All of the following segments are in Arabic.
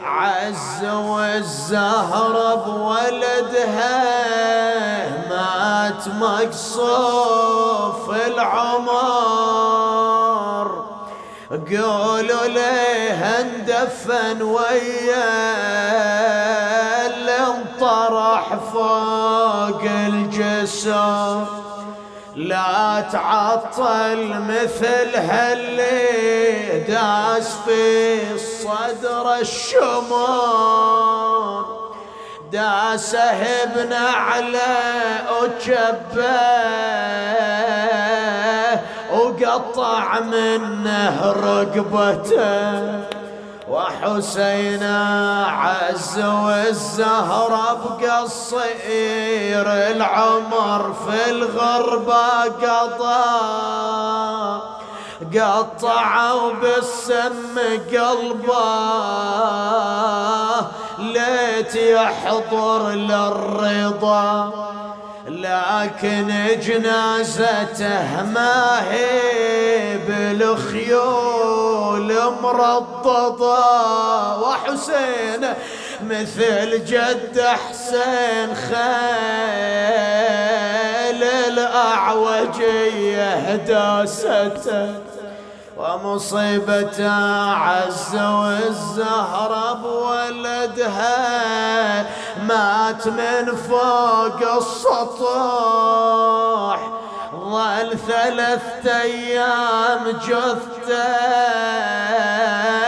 عز والزهرة بولدها مات مقصوف العمر. قولوا ليه اندفن ويا اللي انطرح فوق الجسر. لا تعطل مثل هاللي داس في الصدر الشمر. داسه بنعله وجبه وقطع منه رقبته. وحسين عز والزهرة بقصير العمر في الغربة قطعوا بالسم قلبه ليت يحضر للرضا. لكن جنازته ما هي بالخيول مرضضة. وحسين مثل جد حسين خيل الأعوجية داسته. ومصيبة عز والزهرة بولدها مات من فوق السطح. ظل 3 أيام جثته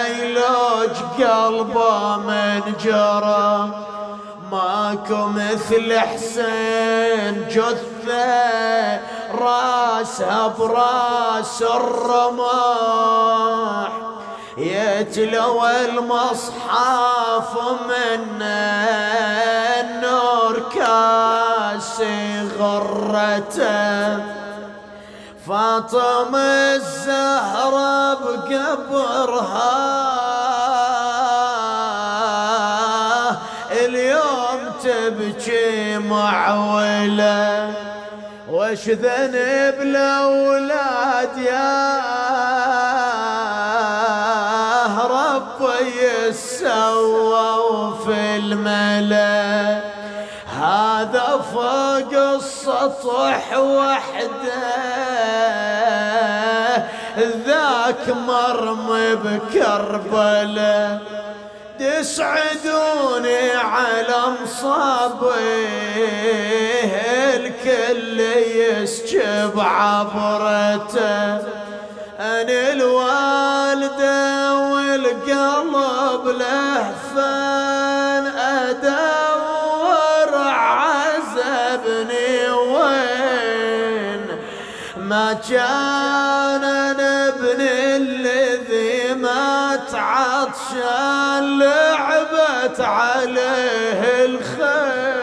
يلوج قلبه من جرى. ماكو مثل حسين جثة راسها براس الرماح. يتلوى المصحف من النور كاسي غرته. فاطمة الزهرة بقبرها اليوم تبكي معولة. وش ذنب الأولاد يا ربي يسووا في الملا. هذا فوق السطح وحده ذاك مرمي بكربلة. تسعدوني على مصابيه الكل يسكب عبرته. أنا الوالدة والقلب لهفان أدور عذبني وين ما كان أنا ابني الذي مات عطشان لعبت عليه الخيل.